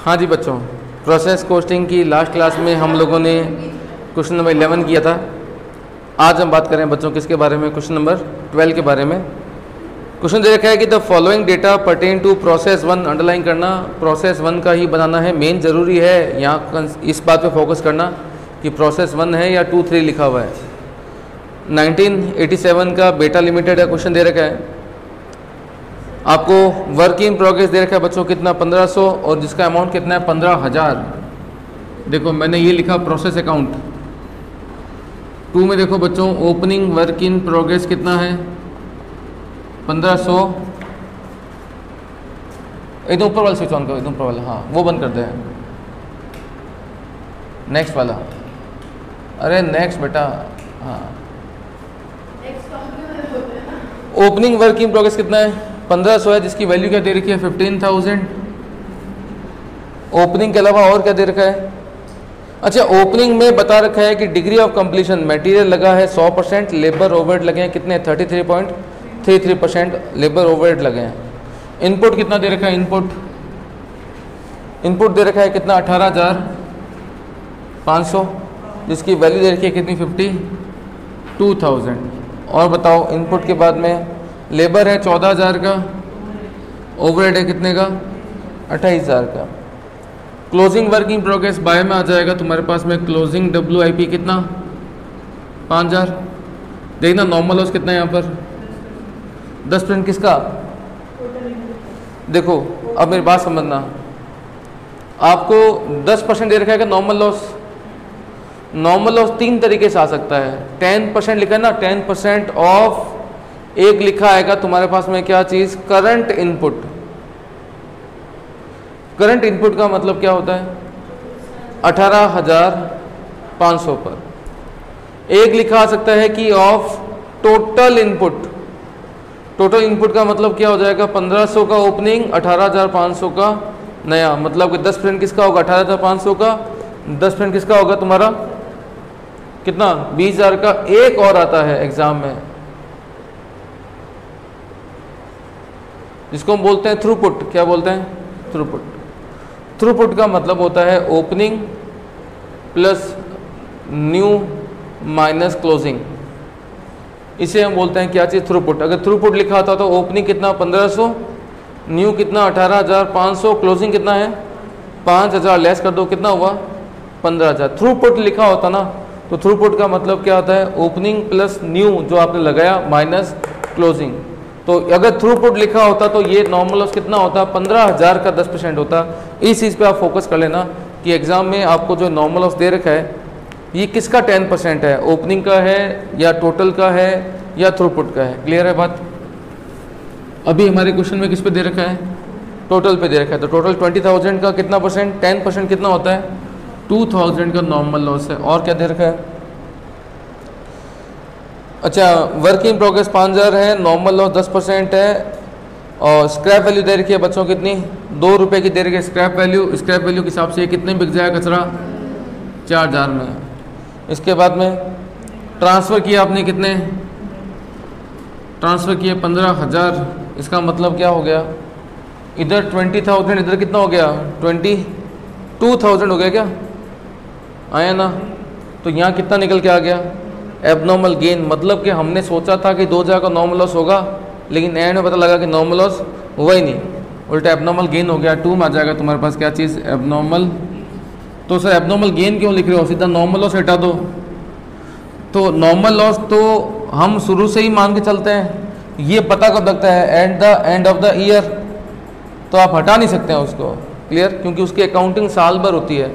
हाँ जी बच्चों, प्रोसेस कोस्टिंग की लास्ट क्लास में हम लोगों ने क्वेश्चन नंबर 11 किया था। आज हम बात करें बच्चों किसके बारे में, क्वेश्चन नंबर 12 के बारे में। क्वेश्चन दे रखा है कि the following data pertain to process 1, underline करना, प्रोसेस 1 का ही बनाना है, मेन ज़रूरी है यहाँ इस बात पे फोकस करना कि प्रोसेस 1 है या 2, 3 लिखा हुआ है। 1987 का बेटा लिमिटेड का क्वेश्चन दे रखा है। आपको वर्क इन प्रोग्रेस दे रखा है बच्चों कितना, 1500, और जिसका अमाउंट कितना है 15,000। देखो मैंने ये लिखा प्रोसेस अकाउंट 2 में। देखो बच्चों ओपनिंग वर्क इन प्रोग्रेस कितना है 1500। एकदम ऊपर वाला स्विच ऑन करो, एकदम ऊपर वाला, हाँ वो बंद कर दे। नेक्स्ट वाला, अरे नेक्स्ट बेटा, हाँ। ओपनिंग वर्क इन प्रोग्रेस कितना है 1500 है, जिसकी वैल्यू क्या दे रखी है 15,000। ओपनिंग के अलावा और क्या दे रखा है? अच्छा, ओपनिंग में बता रखा है कि डिग्री ऑफ कंप्लीशन, मटेरियल लगा है 100%, लेबर ओवरहेड लगे हैं कितने 33.33% लेबर ओवरहेड लगे हैं। इनपुट कितना दे रखा है? इनपुट दे रखा है कितना 18,500, जिसकी वैल्यू दे रखी है कितनी 52,000। और बताओ इनपुट के बाद में लेबर है 14,000 का, ओवरहेड है कितने का 28,000 का। Closing work in progress by में आ जाएगा तुम्हारे पास में क्लोजिंग WIP कितना 5,000। देखना नॉर्मल लॉस कितना है यहाँ पर 10% किसका। देखो अब मेरी बात समझना, आपको 10% दे रखा है नॉर्मल लॉस। नॉर्मल लॉस 3 तरीके से आ सकता है। 10% लिखा है ना, 10% ऑफ, एक लिखा आएगा तुम्हारे पास में क्या चीज, करंट इनपुट। करंट इनपुट का मतलब क्या होता है 18,500 पर। एक लिखा आ सकता है कि of total input. Total input का मतलब क्या हो जाएगा 1500 का ओपनिंग, 18,500 का नया, मतलब कि 10% किसका होगा 18,500 का, 10% किसका होगा तुम्हारा कितना 20,000 का। एक और आता है एग्जाम में जिसको हम बोलते हैं थ्रूपुट। क्या बोलते हैं? थ्रूपुट। थ्रूपुट का मतलब होता है opening plus new minus closing. इसे हम बोलते हैं क्या चीज़, थ्रूपुट। अगर थ्रूपुट लिखा होता तो ओपनिंग कितना 1500, न्यू कितना 18,500, क्लोजिंग कितना है 5,000, लेस कर दो कितना हुआ 15,000। थ्रूपुट लिखा होता ना, तो थ्रूपुट का मतलब क्या होता है ओपनिंग प्लस न्यू जो आपने लगाया माइनस क्लोजिंग। तो अगर थ्रूपुट लिखा होता तो ये नॉर्मल लॉस कितना होता 15,000 का 10% होता। इस चीज़ पे आप फोकस कर लेना कि एग्जाम में आपको जो नॉर्मल लॉस दे रखा है ये किसका 10% है, ओपनिंग का है या टोटल का है या थ्रूपुट का है। क्लियर है बात? अभी हमारे क्वेश्चन में किस पे दे रखा है, टोटल पे दे रखा है। तो टोटल 20,000 का कितना परसेंट, 10% कितना होता है 2,000 का नॉर्मल लॉस है। और क्या दे रखा है? अच्छा, वर्क इन प्रोग्रेस 5,000 है, नॉर्मल लॉस 10% है, और स्क्रैप वैल्यू दे रखी है बच्चों कितनी 2 रुपये की दे रखी है स्क्रैप वैल्यू। स्क्रैप वैल्यू के हिसाब से ये कितने बिक जाएगा कचरा 4,000 में। इसके बाद में ट्रांसफ़र किया आपने कितने, ट्रांसफ़र किए 15,000। इसका मतलब क्या हो गया, इधर 20,000, इधर कितना हो गया 22,000 हो गया। क्या आया ना? तो यहाँ कितना निकल के आ गया एबनॉर्मल गेन। मतलब कि हमने सोचा था कि 2,000 का नॉर्मल लॉस होगा, लेकिन एंड में पता लगा कि नॉर्मल लॉस हुआ ही नहीं, उल्टा एबनॉर्मल गेन हो गया। 2 में आ जाएगा तुम्हारे पास क्या चीज़, एबनॉर्मल। तो सर एबनॉर्मल गेन क्यों लिख रहे हो, सीधा नॉर्मल लॉस हटा दो। तो नॉर्मल लॉस तो हम शुरू से ही मान के चलते हैं, ये पता कब लगता है at the end of the year, तो आप हटा नहीं सकते हैं उसको। क्लियर? क्योंकि उसकी अकाउंटिंग साल भर होती है।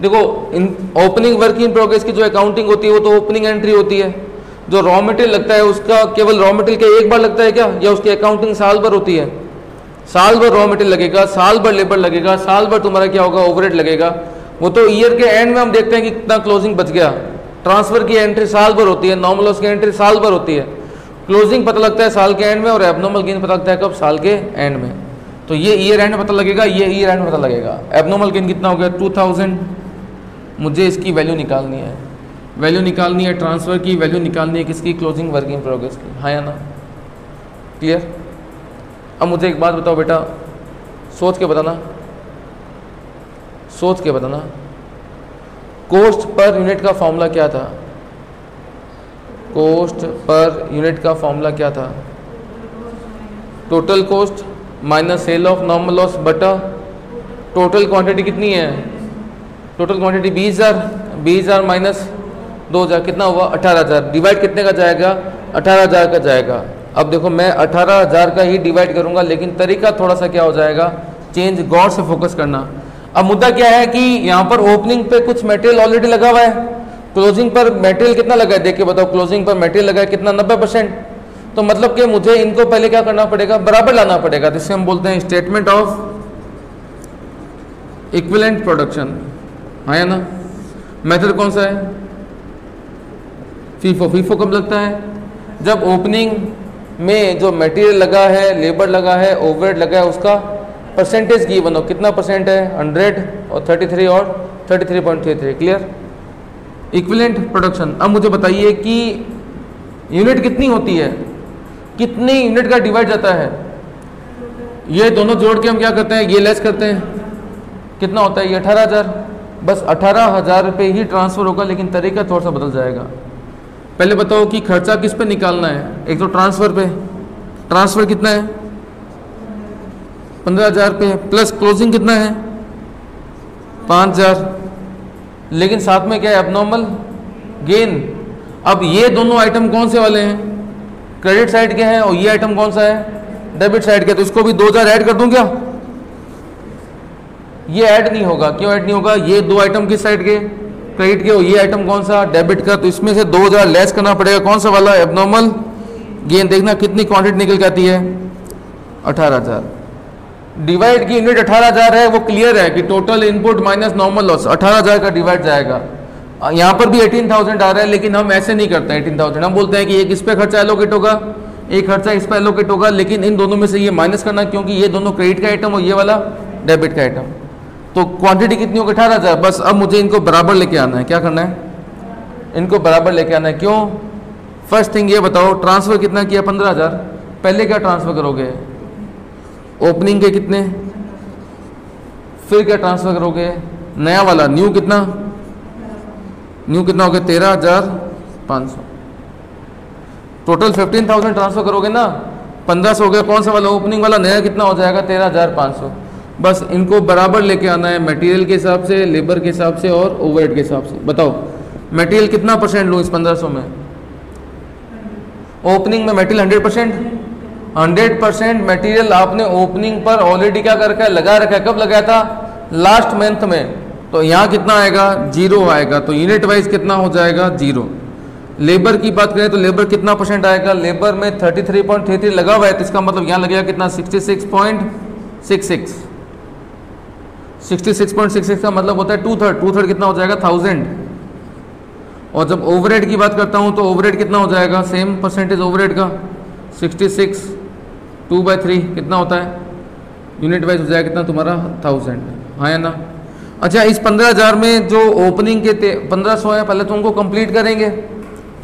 देखो इन ओपनिंग वर्क इन प्रोग्रेस की जो अकाउंटिंग होती है वो तो ओपनिंग एंट्री होती है। जो रॉ मटेरियल लगता है उसका केवल रॉ मटेरियल का एक बार लगता है क्या, या उसकी अकाउंटिंग साल भर होती है? साल भर रॉ मटेरियल लगेगा, साल भर लेबर लगेगा, साल भर तुम्हारा क्या होगा ओवरहेड लगेगा। वो तो ईयर के एंड में हम देखते हैं कि कितना क्लोजिंग बच गया। ट्रांसफर की एंट्री साल भर होती है, नॉर्मल लॉस की एंट्री साल भर होती है, क्लोजिंग पता लगता है साल के एंड में, और एबनॉर्मल गेन पता लगता है कब, साल के एंड में। तो ये ईयर एंड में पता लगेगा, ये ईयर एंड में पता लगेगा। एबनॉर्मल गेन कितना हो गया 2,000। मुझे इसकी वैल्यू निकालनी है, वैल्यू निकालनी है ट्रांसफ़र की, वैल्यू निकालनी है किसकी, क्लोजिंग वर्क इन प्रोग्रेस की। हाँ या ना? क्लियर? अब मुझे एक बात बताओ बेटा, सोच के बताना, सोच के बताना। कॉस्ट पर यूनिट का फॉर्मूला क्या था? कॉस्ट पर यूनिट का फॉर्मूला क्या था? Total cost minus cell of normal loss बटा टोटल क्वांटिटी कितनी है? टोटल क्वांटिटी 20,000 माइनस 2,000 कितना हुआ? 18,000। डिवाइड कितने का जाएगा? 18,000 का जाएगा। अब देखो मैं 18,000 का ही डिवाइड करूंगा, लेकिन तरीका थोड़ा सा क्या हो जाएगा, चेंज। गौर से फोकस करना। अब मुद्दा क्या है कि यहाँ पर ओपनिंग पे कुछ मटेरियल ऑलरेडी लगा हुआ है, क्लोजिंग पर मटेरियल कितना लगा है देख के बताओ। क्लोजिंग पर मटेरियल लगा है कितना? 90%। तो मतलब कि मुझे इनको पहले क्या करना पड़ेगा, बराबर लाना पड़ेगा। जिसे हम बोलते हैं स्टेटमेंट ऑफ इक्विवेलेंट प्रोडक्शन, है ना। मेथड कौन सा है? फीफो। फीफो कब लगता है? जब ओपनिंग में जो मटेरियल लगा है, लेबर लगा है, ओवरहेड लगा है, उसका परसेंटेज की बनो। कितना परसेंट है? 100 और 33 और 33.33। क्लियर? Equivalent production. अब मुझे बताइए कि यूनिट कितनी होती है, कितनी यूनिट का डिवाइड जाता है? ये दोनों जोड़ के हम क्या करते हैं, ये लेस करते हैं। कितना होता है ये? 18,000। बस 18,000 रुपये ही ट्रांसफ़र होगा, लेकिन तरीका थोड़ा सा बदल जाएगा। पहले बताओ कि खर्चा किस पे निकालना है? एक तो ट्रांसफ़र पे। ट्रांसफ़र कितना है? 15,000 पे, प्लस क्लोजिंग कितना है? 5,000। लेकिन साथ में क्या है? Abnormal gain. अब ये दोनों आइटम कौन से वाले हैं? क्रेडिट साइड के हैं, और ये आइटम कौन सा है? डेबिट साइड के। तो इसको भी 2,000 ऐड कर दूं क्या? ये ऐड नहीं होगा। क्यों ऐड नहीं होगा? ये दो आइटम किस साइड के? क्रेडिट के। और ये आइटम कौन सा? डेबिट का। तो इसमें से 2,000 लेस करना पड़ेगा। कौन सा वाला? Abnormal gain. देखना कितनी क्वांटिटी निकल के आती है? 18,000। डिवाइड की यूनिट 18,000 है, वो क्लियर है कि total input minus normal loss 18,000 का डिवाइड जाएगा। यहाँ पर भी 18,000 आ रहा है, लेकिन हम ऐसे नहीं करते हैं 18,000। हम बोलते हैं कि एक इस पे खर्चा एलोकेट होगा, एक खर्चा इस पे एलोकेट होगा, लेकिन इन दोनों में से ये माइनस करना, क्योंकि ये दोनों क्रेडिट का आइटम और ये वाला डेबिट का आइटम। तो क्वांटिटी कितनी होगी? 18,000। बस अब मुझे इनको बराबर लेके आना है। क्या करना है? इनको बराबर लेके आना है। क्यों? फर्स्ट थिंग ये बताओ, ट्रांसफ़र कितना किया? 15,000। पहले क्या ट्रांसफ़र करोगे? ओपनिंग के कितने, फिर क्या ट्रांसफ़र करोगे? नया वाला न्यू कितना? न्यू कितना हो गया? 13,500। टोटल 15,000 ट्रांसफ़र करोगे ना, 1,500 हो गया। कौन सा वाला? ओपनिंग वाला। नया कितना हो जाएगा? 13,500। बस इनको बराबर लेके आना है, मटेरियल के हिसाब से, लेबर के हिसाब से और ओवरहेड के हिसाब से। बताओ मटेरियल कितना परसेंट लूँ इस 1,500 में? ओपनिंग में मटेरियल 100% मटेरियल आपने ओपनिंग पर ऑलरेडी क्या कर रखा है? लगा रखा है। कब लगाया था? लास्ट मंथ में। तो यहाँ कितना आएगा? 0 आएगा। तो यूनिट वाइज कितना हो जाएगा? 0। लेबर की बात करें तो लेबर कितना परसेंट आएगा? लेबर में 33.33 लगा हुआ है, तो इसका मतलब यहाँ लगेगा कितना? 66.66। 66.66 का मतलब होता है 2/3। 2/3 कितना हो जाएगा? 1,000। और जब ओवरहेड की बात करता हूँ तो ओवरहेड कितना हो जाएगा? सेम परसेंटेज ओवरहेड का 66 2/3 कितना होता है? यूनिट वाइज हो जाएगा कितना तुम्हारा? 1,000। हाँ या ना? अच्छा, इस 15,000 में जो ओपनिंग के 1,500 है, पहले तो उनको कंप्लीट करेंगे।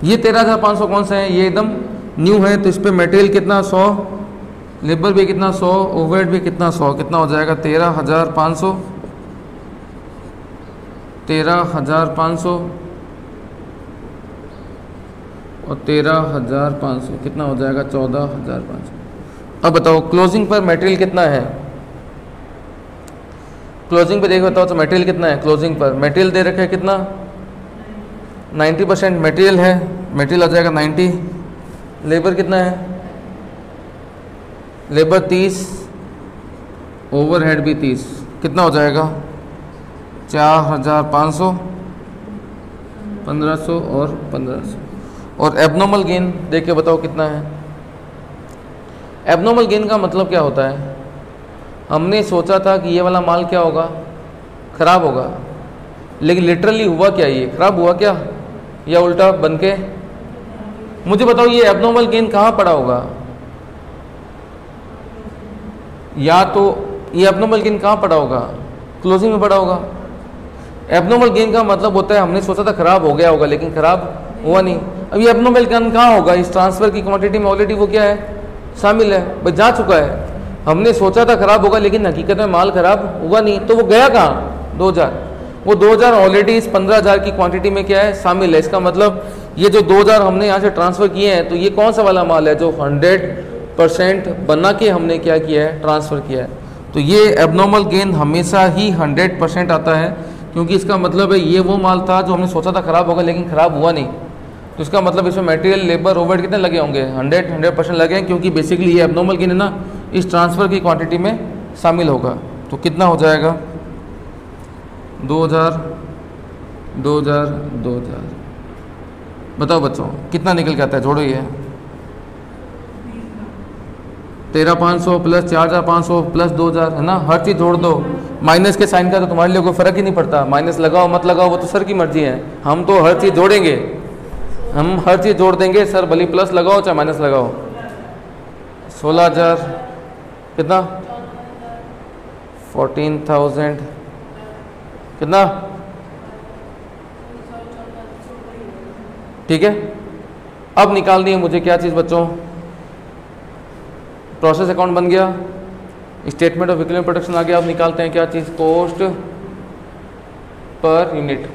ये 13,500 कौन सा है? ये एकदम न्यू है। तो इस पर मटेरियल कितना? 100, लेबर भी कितना? 100, ओवरहेड भी कितना? 100। कितना हो जाएगा? 13,500। 13,500 और 13,500 कितना हो जाएगा? 14,500। अब बताओ क्लोजिंग पर मटेरियल कितना है? क्लोजिंग पे देख बताओ तो मटेरियल कितना है? क्लोजिंग पर मटेरियल दे रखे है कितना? 90% मटेरियल है। मटेरियल आ जाएगा 90। लेबर कितना है? लेबर 30, ओवरहेड भी 30। कितना हो जाएगा? 4,500, 1,500 और 1,500। और एबनॉर्मल गेन देख के बताओ कितना है? एबनॉर्मल गेन का मतलब क्या होता है? हमने सोचा था कि ये वाला माल क्या होगा? खराब होगा, लेकिन लिटरली हुआ क्या? ये खराब हुआ क्या, या उल्टा बन के? मुझे बताओ ये एबनॉर्मल गेन कहाँ पड़ा होगा? या तो ये एबनॉर्मल गेन कहाँ पड़ा होगा? क्लोजिंग में पड़ा होगा। एबनॉर्मल गेन का मतलब होता है हमने सोचा था खराब हो गया होगा, लेकिन खराब हुआ नहीं। अब ये एबनॉर्मल गेन कहाँ होगा? इस ट्रांसफर की क्वांटिटी में ऑलरेडी वो क्या है? शामिल है, बस जा चुका है। हमने सोचा था खराब होगा, लेकिन हकीकत में माल खराब हुआ नहीं, तो वो गया कहाँ? 2000, वो 2000 ऑलरेडी इस 15,000 की क्वांटिटी में क्या है, शामिल है। इसका मतलब ये जो 2000 हमने यहाँ से ट्रांसफ़र किए हैं, तो ये कौन सा वाला माल है जो 100% बना के हमने क्या किया है, ट्रांसफ़र किया है। तो ये एबनॉर्मल गेन हमेशा ही 100% आता है, क्योंकि इसका मतलब है ये वो माल था जो हमने सोचा था ख़राब होगा लेकिन ख़राब हुआ नहीं। तो इसका मतलब इसमें मटेरियल, लेबर, ओवरहेड कितने लगे होंगे, 100% लगे हैं, क्योंकि बेसिकली ये एबनॉर्मल गेन है ना, इस ट्रांसफ़र की क्वांटिटी में शामिल होगा। तो कितना हो जाएगा, 2000 2000 2000, बताओ बच्चों कितना निकल के आता है, जोड़ो ये 13,500 प्लस 4,500 प्लस 2,000 है ना, हर चीज़ जोड़ दो। माइनस के साइन का तो तुम्हारे लिए कोई फ़र्क ही नहीं पड़ता, माइनस लगाओ मत लगाओ वो तो सर की मर्जी है, हम तो हर चीज़ जोड़ेंगे, हम हर चीज़ जोड़ देंगे सर, भले प्लस लगाओ चाहे माइनस लगाओ। 16,000 कितना, 14,000 कितना, ठीक है। अब निकालनी है मुझे क्या चीज़ बच्चों, प्रोसेस अकाउंट बन गया, स्टेटमेंट ऑफ इक्विवेलेंट प्रोडक्शन आ गया। अब निकालते हैं क्या चीज़, कॉस्ट पर यूनिट।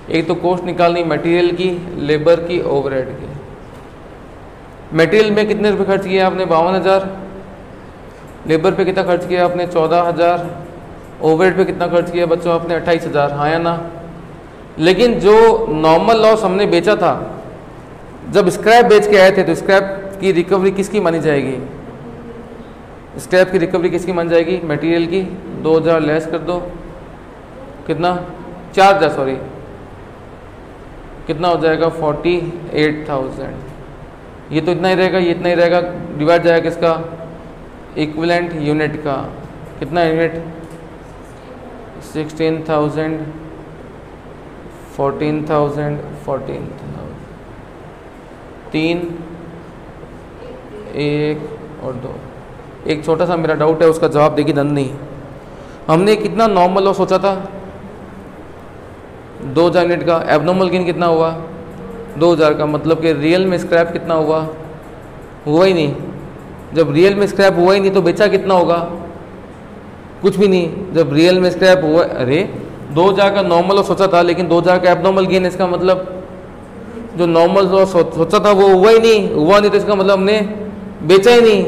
एक तो कॉस्ट निकालनी मटेरियल की, लेबर की, ओवरहेड की। मटेरियल में कितने रुपए खर्च किए आपने, 52,000। लेबर पे कितना खर्च किया आपने, 14,000। ओवरहेड पे कितना खर्च किया बच्चों आपने, 28,000, हाँ या ना। लेकिन जो नॉर्मल लॉस हमने बेचा था, जब स्क्रैप बेच के आए थे, तो स्क्रैप की रिकवरी किसकी मानी जाएगी, स्क्रैप की रिकवरी किसकी मानी जाएगी, मटेरियल की। 2,000 लेस कर दो, कितना, 4,000 सॉरी, कितना हो जाएगा, 48,000। ये तो इतना ही रहेगा, ये इतना ही रहेगा, डिवाइड जाएगा किसका, इक्विवेलेंट यूनिट का। कितना यूनिट, 16,000, 14,000, 14,000, 3, 1 और 2। एक छोटा सा मेरा डाउट है, उसका जवाब देगी नंदनी। हमने कितना नॉर्मल लॉस सोचा था, 2,000 यूनिट का। एबनॉर्मल गेन कितना हुआ, 2,000 का। मतलब कि रियल में स्क्रैप कितना हुआ ही नहीं। जब रियल में स्क्रैप हुआ ही नहीं तो बेचा कितना होगा, कुछ भी नहीं। जब रियल में स्क्रैप हुआ, अरे 2,000 का नॉर्मल लॉस सोचा था, लेकिन 2,000 का एबनॉर्मल गेन, इसका मतलब जो नॉर्मल लॉस सोचा था वो हुआ ही नहीं, तो इसका मतलब हमने बेचा ही नहीं।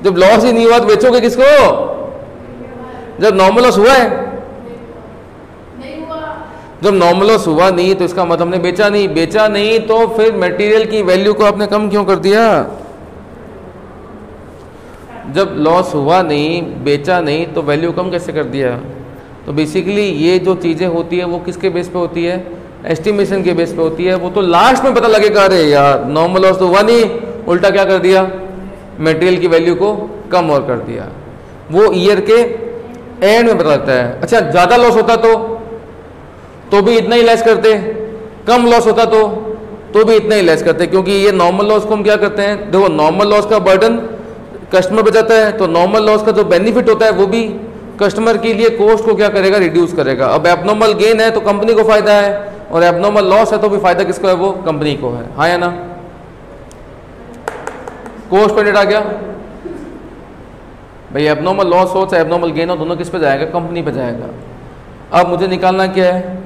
जब लॉस ही नहीं हुआ तो बेचोगे किसको, जब नॉर्मल लॉस हुआ है। जब नॉर्मल लॉस हुआ नहीं तो इसका मतलब हमने बेचा नहीं, बेचा नहीं तो फिर मटेरियल की वैल्यू को आपने कम क्यों कर दिया। जब लॉस हुआ नहीं, बेचा नहीं, तो वैल्यू कम कैसे कर दिया। तो बेसिकली ये जो चीज़ें होती है वो किसके बेस पे होती है, एस्टिमेशन के बेस पे होती है। वो तो लास्ट में पता लगेगा, अरे यार नॉर्मल लॉस तो हुआ नहीं, उल्टा क्या कर दिया, मटेरियल की वैल्यू को कम और कर दिया। वो ईयर के एंड में पता लगता है। अच्छा ज़्यादा लॉस होता तो भी इतना ही लेस करते, कम लॉस होता तो भी इतना ही लेस करते, क्योंकि ये नॉर्मल लॉस को हम क्या करते हैं, देखो नॉर्मल लॉस का बर्डन कस्टमर पे जाता है, तो नॉर्मल लॉस का जो बेनिफिट होता है वो भी कस्टमर के लिए कॉस्ट को क्या करेगा, रिड्यूस करेगा। अब एबनॉर्मल गेन है तो कंपनी को फायदा है, और एबनॉर्मल लॉस है तो भी फायदा किसको है, वो कंपनी को है, हाँ या ना। कॉस्ट पर यूनिट आ गया भाई, एबनॉर्मल लॉस हो चाहे एबनॉर्मल गेन हो, दोनों किस पे जाएगा, कंपनी पे जाएगा। अब मुझे निकालना क्या है,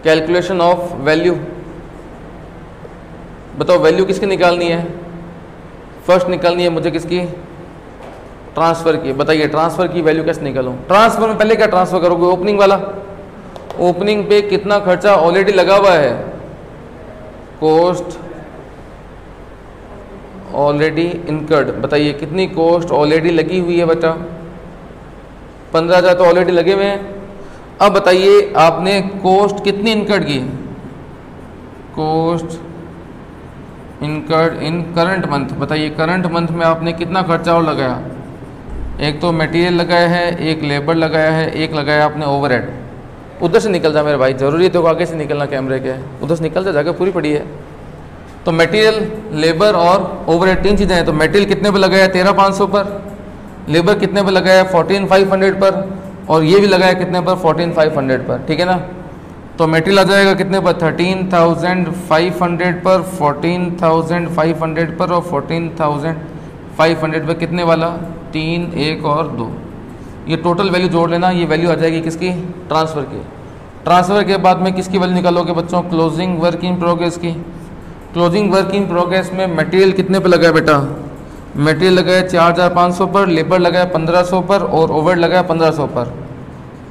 कैलकुलेशन ऑफ वैल्यू। बताओ वैल्यू किसकी निकालनी है, फर्स्ट निकालनी है मुझे किसकी, ट्रांसफर की। बताइए ट्रांसफर की वैल्यू कैसे निकालूं। ट्रांसफर में पहले क्या ट्रांसफर करोगे, ओपनिंग वाला। ओपनिंग पे कितना खर्चा ऑलरेडी लगा हुआ है, कॉस्ट ऑलरेडी इनकर्ड। बताइए कितनी कॉस्ट ऑलरेडी लगी हुई है बेटा, 15,000 तो ऑलरेडी लगे हुए हैं। अब बताइए आपने कॉस्ट कितनी इनकर्ड की, cost incurred in current month. बताइए करंट मंथ में आपने कितना खर्चा और लगाया, एक तो मटेरियल लगाया है, एक लेबर लगाया है, एक लगाया आपने ओवरहेड। उधर से निकल जा मेरे भाई, जरूरी है तो आगे से निकलना कैमरे के, उधर से निकल जा, जगह पूरी पड़ी है। तो मटेरियल, लेबर और ओवरहेड 3 चीज़ें हैं। तो मटेरियल कितने पे लगाया, 13,500 पर। लेबर कितने पे लगाया, 14,500 पर। और ये भी लगाया कितने पर, 14,500 पर, ठीक है ना। तो मटेरियल आ जाएगा कितने पर, 13,500 पर, 14,500 पर और 14,500 पर। कितने वाला, 3, 1 और 2। ये टोटल वैल्यू जोड़ लेना, ये वैल्यू आ जाएगी किसकी, ट्रांसफ़र की। ट्रांसफ़र के बाद में किसकी वैल्यू निकालोगे बच्चों, क्लोजिंग वर्क इन प्रोग्रेस की। क्लोजिंग वर्क इन प्रोग्रेस में मटेरियल कितने पे लगा है बेटा, मटेरियल लगा है 4500 पर, लेबर लगा है 1500 पर और ओवरहेड लगा है 1500 पर।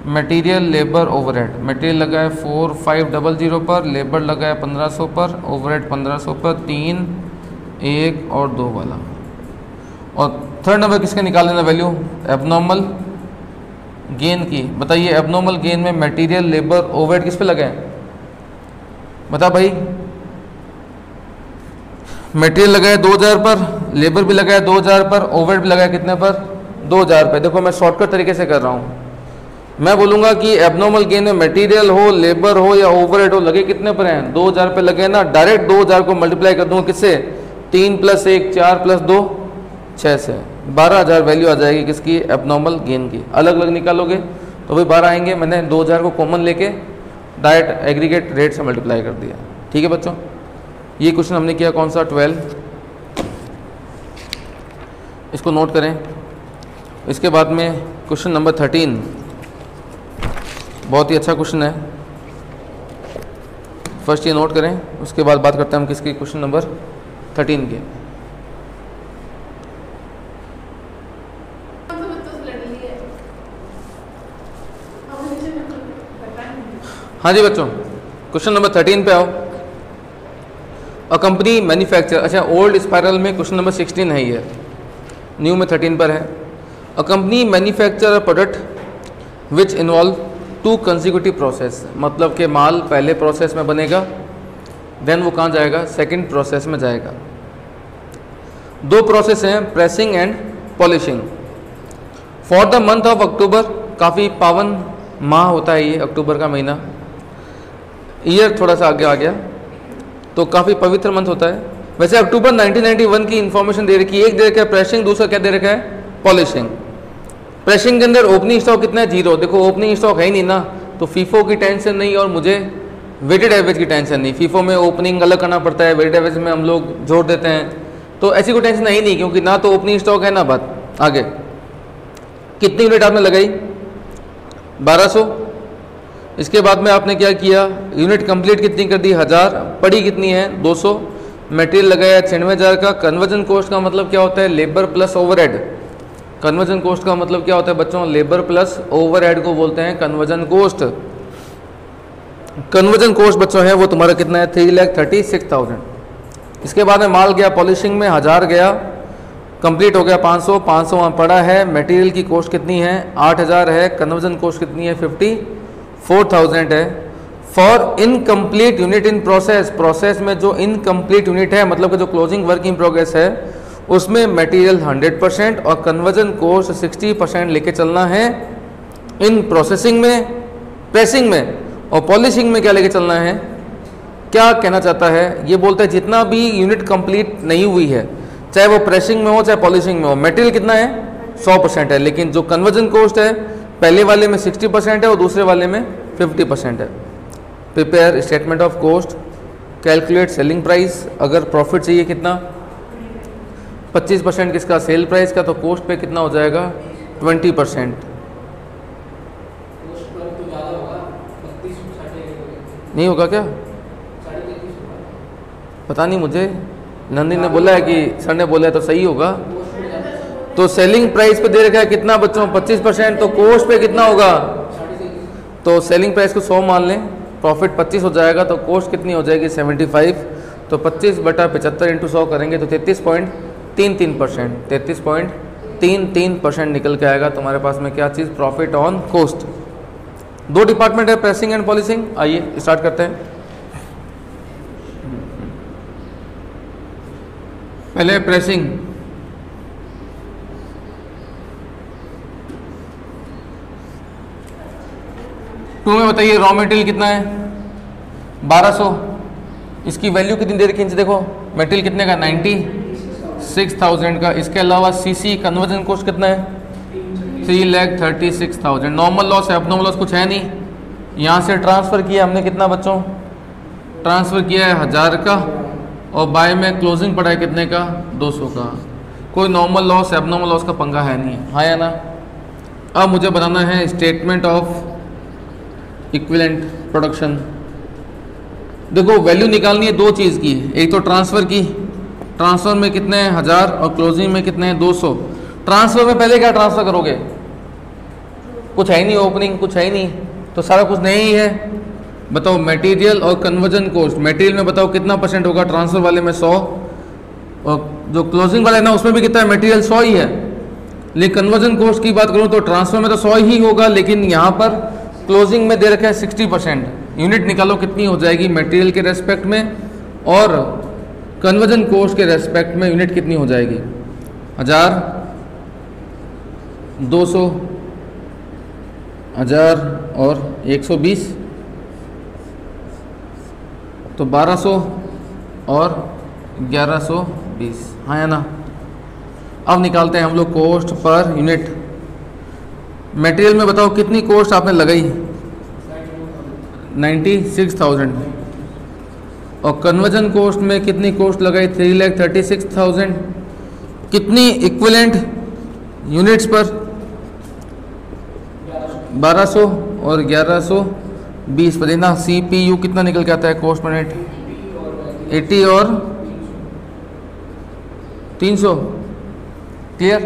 मटेरियल लेबर ओवरहेड, मटेरियल लगा है 4500 पर, लेबर लगा है 1500 पर, ओवरहेड 1500 पर, 3, 1 और 2 वाला। और थर्ड नंबर किसका निकाल लेना वैल्यू, एबनॉर्मल गेन की। बताइए एबनॉर्मल गेन में मटेरियल लेबर ओवरहेड किस पे लगे हैं, बता भाई। मटेरियल लगा है 2000 पर, लेबर भी लगा है 2000 पर, ओवरहेड भी लगा है कितने पर, 2000 पे। देखो मैं शॉर्टकट तरीके से कर रहा हूँ, मैं बोलूँगा कि एबनॉर्मल गेन में मटेरियल हो, लेबर हो या ओवरहेड हो, लगे कितने पर हैं, 2000 पे लगे ना। डायरेक्ट 2000 को मल्टीप्लाई कर दूँगा किससे, 3 + 1 4 + 2 6 से, 12000 वैल्यू आ जाएगी किसकी, एबनॉर्मल गेन की। अलग अलग निकालोगे तो भाई 12 आएंगे, मैंने 2000 को कॉमन लेके डायरेक्ट एग्रीगेट रेट से मल्टीप्लाई कर दिया। ठीक है बच्चों, ये क्वेश्चन हमने किया कौन सा, 12, इसको नोट करें। इसके बाद में क्वेश्चन नंबर 13, बहुत ही अच्छा क्वेश्चन है, फर्स्ट ये नोट करें, उसके बाद बात करते हैं हम किसकी, क्वेश्चन नंबर 13 के। हाँ जी बच्चों, क्वेश्चन नंबर 13 पे आओ। अ कंपनी मैन्युफैक्चर, अच्छा ओल्ड स्पायरल में क्वेश्चन नंबर 16 है, ये न्यू में 13 पर है। A company manufacture a product which involve 2 consecutive process, मतलब कि माल पहले प्रोसेस में बनेगा, देन वो कहाँ जाएगा, सेकंड प्रोसेस में जाएगा। 2 प्रोसेस हैं, pressing and polishing. For the month of October, काफ़ी पावन माह होता है ये अक्टूबर का महीना, ईयर थोड़ा सा आगे आ गया तो काफ़ी पवित्र मंथ होता है। वैसे अक्टूबर 1991 की इन्फॉर्मेशन दे रखी है, एक दे रखा है प्रेसिंग, दूसरा क्या दे रखा है, पॉलिशिंग। प्रेसिंग के अंदर ओपनिंग स्टॉक कितना है, 0। देखो ओपनिंग स्टॉक है ही नहीं ना, तो फीफो की टेंशन नहीं और मुझे वेटेड एवरेज की टेंशन नहीं। फीफो में ओपनिंग अलग करना पड़ता है, वेटेड एवरेज में हम लोग जोड़ देते हैं, तो ऐसी कोई टेंशन है ही नहीं, क्योंकि ना तो ओपनिंग स्टॉक है ना बात। आगे कितनी यूनिट आपने लगाई, 1200। इसके बाद में आपने क्या किया, यूनिट कंप्लीट कितनी कर दी, 1000, पड़ी कितनी है, 200। मटेरियल लगाया 96,000 का। कन्वर्जन कॉस्ट का मतलब क्या होता है, labour plus overhead. Conversion cost का मतलब क्या होता है बच्चों, लेबर प्लस ओवरहेड को बोलते हैं कन्वर्जन कॉस्ट। कन्वर्जन कॉस्ट बच्चों है वो तुम्हारा कितना है, 3,36,000। इसके बाद में माल गया पॉलिशिंग में, 1000 गया, कंप्लीट हो गया 500, 500 वहाँ पड़ा है। मटेरियल की कॉस्ट कितनी है, 8000 है। कन्वर्जन कॉस्ट कितनी है, 54,000 है। For incomplete unit in process, process में जो इनकम्प्लीट यूनिट है, मतलब कि जो क्लोजिंग वर्क इन प्रोग्रेस है, उसमें मटेरियल 100% और कन्वर्जन कॉस्ट 60% लेके चलना है। इन प्रोसेसिंग में, प्रेसिंग में और पॉलिशिंग में क्या लेके चलना है, क्या कहना चाहता है, ये बोलता है जितना भी यूनिट कंप्लीट नहीं हुई है, चाहे वो प्रेसिंग में हो चाहे पॉलिशिंग में हो, मटेरियल कितना है, 100% है। लेकिन जो कन्वर्जन कॉस्ट है, पहले वाले में 60% है और दूसरे वाले में 50% है। Prepare statement of cost, calculate selling price. अगर प्रॉफिट चाहिए कितना, 25% किसका, सेल प्राइस का, तो कॉस्ट पे कितना हो जाएगा, 20%। नहीं होगा क्या, पता नहीं मुझे, नंदी ने बोला है कि सर ने बोला है तो सही होगा। तो सेलिंग प्राइस पे दे रखा है कितना बच्चों, 25%, तो कॉस्ट पे कितना होगा, तो सेलिंग प्राइस को 100 मान लें, प्रॉफिट 25 हो जाएगा, तो कॉस्ट कितनी हो जाएगी, 75। तो 25/75 × 100 करेंगे तो 33.33%, 33.33% निकल के आएगा तुम्हारे पास में क्या चीज़, प्रॉफिट ऑन कॉस्ट। 2 डिपार्टमेंट है, प्रेसिंग एंड पॉलिशिंग। आइए स्टार्ट करते हैं। पहले प्रेसिंग, टू में बताइए रॉ मटेरियल कितना है, 1200। इसकी वैल्यू कितनी दे रखी है, देखो मटेरियल कितने का, 96,000 का। इसके अलावा सीसी कन्वर्जन कॉस्ट कितना है, 3,36,000। नॉर्मल लॉस है, एबनॉर्मल लॉस कुछ है नहीं। यहाँ से ट्रांसफ़र किया हमने कितना बच्चों, ट्रांसफ़र किया है 1000 का, और बाय में क्लोजिंग पड़ा है कितने का, 200 का। कोई नॉर्मल लॉस एबनॉर्मल लॉस का पंगा है नहीं, हाँ या ना। अब मुझे बनाना है स्टेटमेंट ऑफ इक्विवेलेंट प्रोडक्शन। देखो वैल्यू निकालनी है दो चीज़ की, एक तो ट्रांसफ़र की, ट्रांसफ़र में कितने हैं 1000 और क्लोजिंग में कितने हैं 200। ट्रांसफ़र में पहले क्या ट्रांसफ़र करोगे, कुछ है ही नहीं, ओपनिंग कुछ है ही नहीं, तो सारा कुछ नहीं है। बताओ मटेरियल और कन्वर्जन कॉस्ट, मटेरियल में बताओ कितना परसेंट होगा, ट्रांसफ़र वाले में 100, और जो क्लोजिंग वाला है ना उसमें भी कितना है, मटेरियल 100 ही है। लेकिन कन्वर्जन कॉस्ट की बात करूँ तो ट्रांसफ़र में तो 100 ही होगा, लेकिन यहाँ पर क्लोजिंग में दे रखा है 60%। यूनिट निकालो कितनी हो जाएगी मटेरियल के रेस्पेक्ट में और कन्वर्जन कॉस्ट के रेस्पेक्ट में यूनिट कितनी हो जाएगी, 1000, 200, 1000 और 120, तो 1200 और 1120, हाँ या ना। अब निकालते हैं हम लोग कॉस्ट पर यूनिट। मटेरियल में बताओ कितनी कॉस्ट आपने लगाई, 96,000, और कन्वर्जन कॉस्ट में कितनी कॉस्ट लगाई, 3,36,000। कितनी इक्विवेलेंट यूनिट्स पर, 1200 और 1120 पर। देखना CPU कितना निकल के आता है कॉस्ट पर यूनिट, 80 और 300। क्लियर।